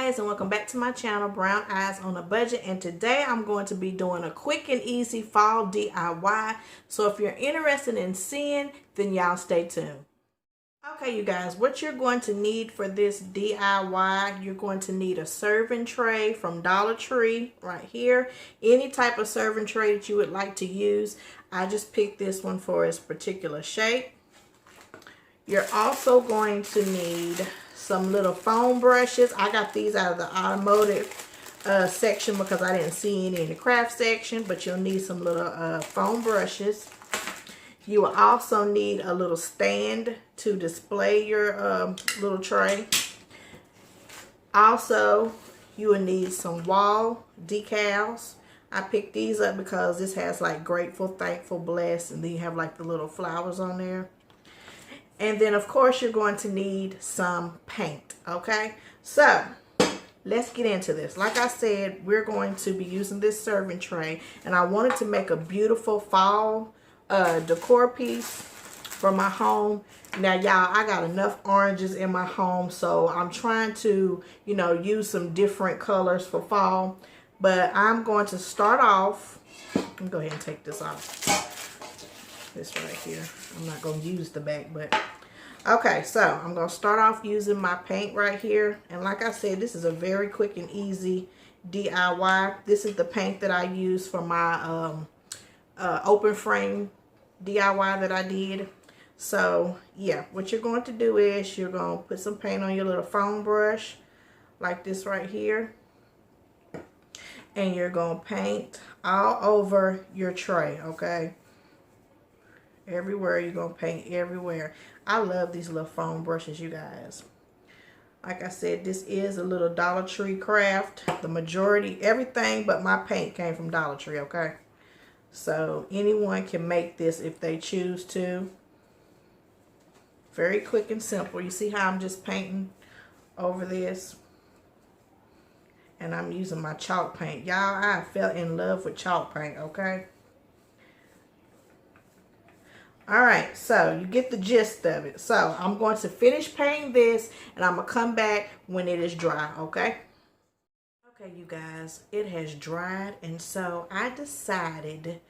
guys, and welcome back to my channel, Brown Eyes on a Budget. And today I'm going to be doing a quick and easy fall DIY. So if you're interested in seeing, then y'all stay tuned. Okay, you guys, what you're going to need for this DIY, you're going to need a serving tray from Dollar Tree right here. Any type of serving tray that you would like to use. I just picked this one for its particular shape. You're also going to need some little foam brushes. I got these out of the automotive section because I didn't see any in the craft section, but you'll need some little foam brushes. You will also need a little stand to display your little tray. Also, you will need some wall decals. I picked these up because this has like grateful, thankful, blessed, and then you have like the little flowers on there. And then, of course, you're going to need some paint, okay? So, let's get into this. Like I said, we're going to be using this serving tray, and I wanted to make a beautiful fall decor piece for my home. Now, y'all, I got enough oranges in my home, so I'm trying to, you know, use some different colors for fall. But I'm going to start off. Let me go ahead and take this off. This right here. I'm not going to use the back, but okay, so I'm going to start off using my paint right here. And like I said, this is a very quick and easy DIY. This is the paint that I use for my open frame DIY that I did. So yeah, what you're going to do is you're going to put some paint on your little foam brush like this right here. And you're going to paint all over your tray, okay? Everywhere, you're going to paint everywhere. I love these little foam brushes, you guys. Like I said, this is a little Dollar Tree craft. The majority, everything but my paint came from Dollar Tree, okay? So anyone can make this if they choose to. Very quick and simple. You see how I'm just painting over this? And I'm using my chalk paint. Y'all, I fell in love with chalk paint, okay? Alright, so you get the gist of it. So I'm going to finish painting this, and I'm going to come back when it is dry, okay? Okay, you guys, it has dried, and so I decided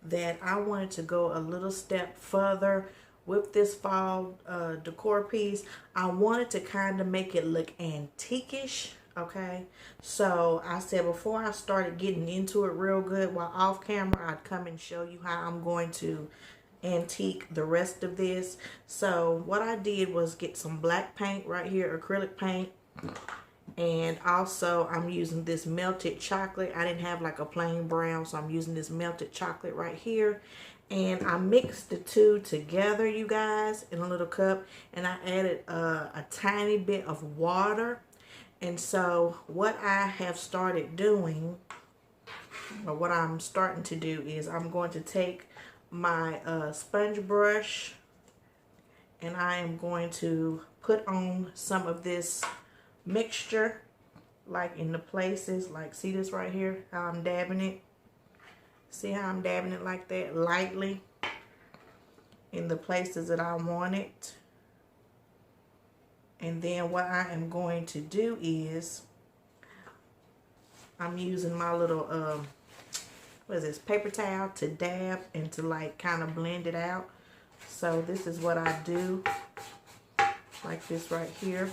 that I wanted to go a little step further with this fall decor piece. I wanted to kind of make it look antique-ish, okay? So I said before I started getting into it real good while off camera, I'd come and show you how I'm going to antique the rest of this. So what I did was get some black paint right here, acrylic paint, and also I'm using this melted chocolate. I didn't have like a plain brown, so I'm using this melted chocolate right here, and I mixed the two together, you guys, in a little cup, and I added a tiny bit of water. And so what I have started doing, or what I'm starting to do, is I'm going to take my sponge brush, and I am going to put on some of this mixture, like in the places, like see this right here, how I'm dabbing it. See how I'm dabbing it like that, lightly, in the places that I want it. And then what I am going to do is I'm using my little what is this, paper towel to dab and to like kind of blend it out. So this is what I do, like this right here,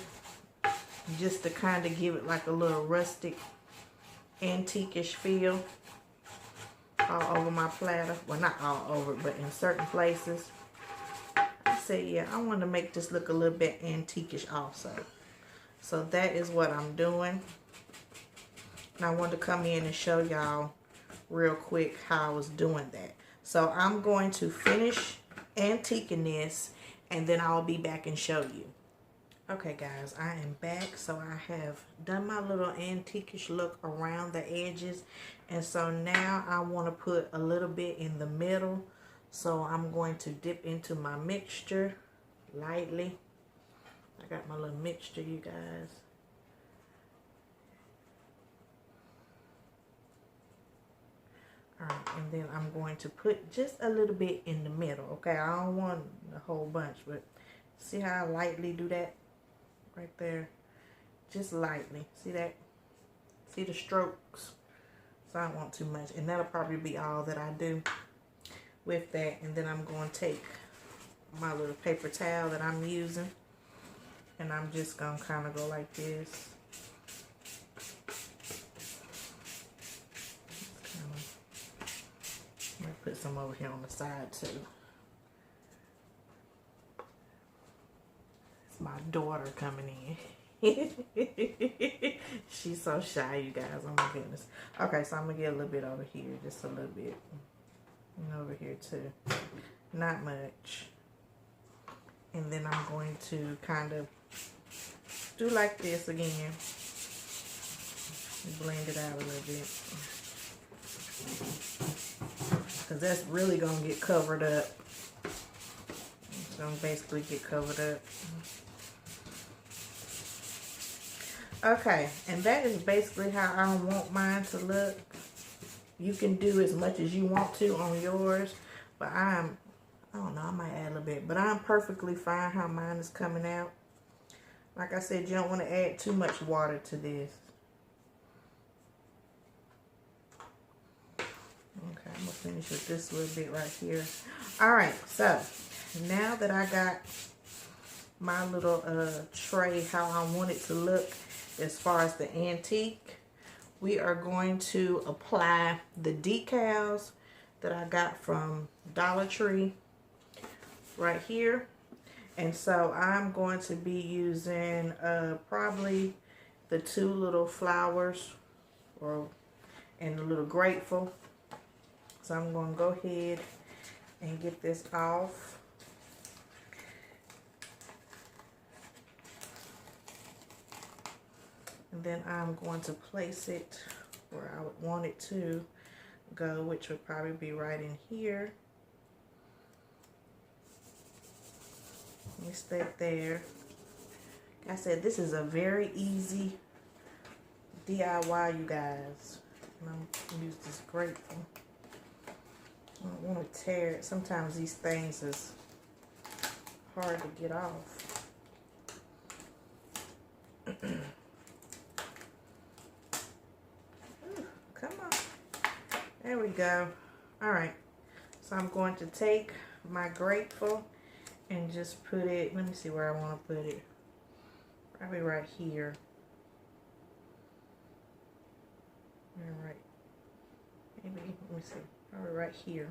just to kind of give it like a little rustic, antique-ish feel all over my platter. Well, not all over, but in certain places. I say, yeah, I want to make this look a little bit antique-ish also. So that is what I'm doing. And I wanted to come in and show y'all real quick how I was doing that. So I'm going to finish antiquing this, and then I'll be back and show you. Okay guys, I am back. So I have done my little antique-ish look around the edges, and so now I want to put a little bit in the middle. So I'm going to dip into my mixture lightly. I got my little mixture, you guys. Alright, and then I'm going to put just a little bit in the middle, okay? I don't want a whole bunch, but see how I lightly do that right there? just lightly. See that? See the strokes? So I don't want too much. And that'll probably be all that I do with that. And then I'm going to take my little paper towel that I'm using. And I'm just going to kind of go like this. I'm going to put some over here on the side too. It's my daughter coming in. She's so shy, you guys. Oh my goodness. Okay, so I'm gonna get a little bit over here, just a little bit, and over here too. Not much. And then I'm going to kind of do like this again. Blend it out a little bit, because that's really gonna get covered up. It's gonna basically get covered up. Okay, and that is basically how I want mine to look. You can do as much as you want to on yours, but I don't know, I might add a little bit, but I'm perfectly fine how mine is coming out. Like I said, you don't want to add too much water to this. Okay, I'm gonna finish with this little bit right here. All right, so now that I got my little tray how I want it to look as far as the antique, we are going to apply the decals that I got from Dollar Tree right here. And so I'm going to be using probably the two little flowers and the little grateful. So I'm going to go ahead and get this off. And then I'm going to place it where I would want it to go, which would probably be right in here. Let me stay there. Like I said, this is a very easy DIY, you guys. And I'm going to use this grateful. I don't want to tear it. Sometimes these things is hard to get off. Come on. There we go. All right. So I'm going to take my grateful and just put it, let me see where I want to put it. Probably right here. All right. Maybe, let me see. Probably right here.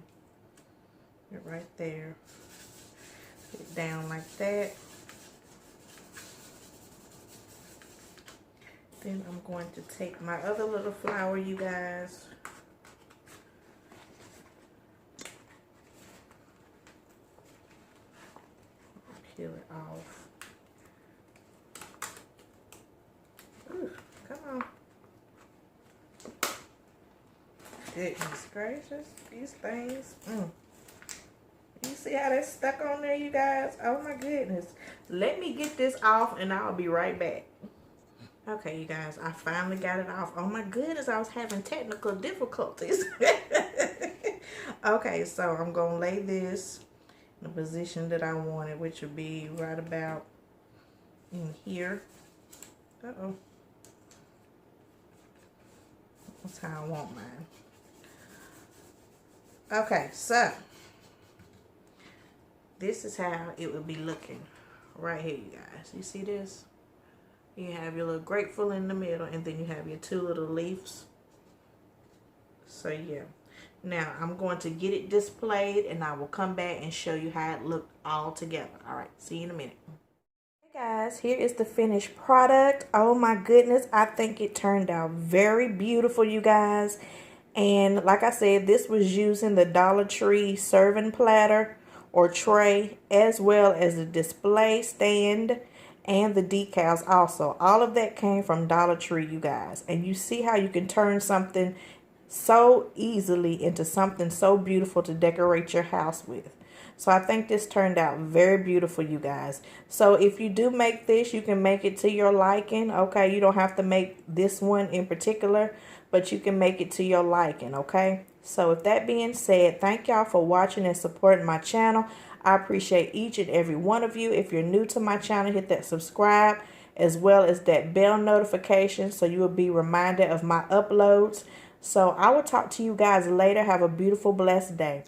Put it right there. Put it down like that. Then I'm going to take my other little flower, you guys. Peel it off. Ooh, come on. Goodness gracious, these things. You see how that's stuck on there, you guys? Oh my goodness. Let me get this off and I'll be right back. Okay, you guys, I finally got it off. Oh my goodness, I was having technical difficulties. Okay, so I'm going to lay this in the position that I wanted, which would be right about in here. Uh-oh. That's how I want mine. Okay, so this is how it would be looking right here, you guys. You see this? You have your little grateful in the middle, and then you have your two little leaves. So yeah. Now I'm going to get it displayed, and I will come back and show you how it looked all together. All right, see you in a minute. Hey guys, here is the finished product. Oh my goodness, I think it turned out very beautiful, you guys. And like I said, this was using the Dollar Tree serving platter or tray, as well as the display stand and the decals also. All of that came from Dollar Tree, you guys. And you see how you can turn something so easily into something so beautiful to decorate your house with. So I think this turned out very beautiful, you guys. So if you do make this, you can make it to your liking. Okay, you don't have to make this one in particular, but you can make it to your liking. Okay, so with that being said, thank y'all for watching and supporting my channel. I appreciate each and every one of you. If you're new to my channel, hit that subscribe as well as that bell notification so you will be reminded of my uploads. So I will talk to you guys later. Have a beautiful, blessed day.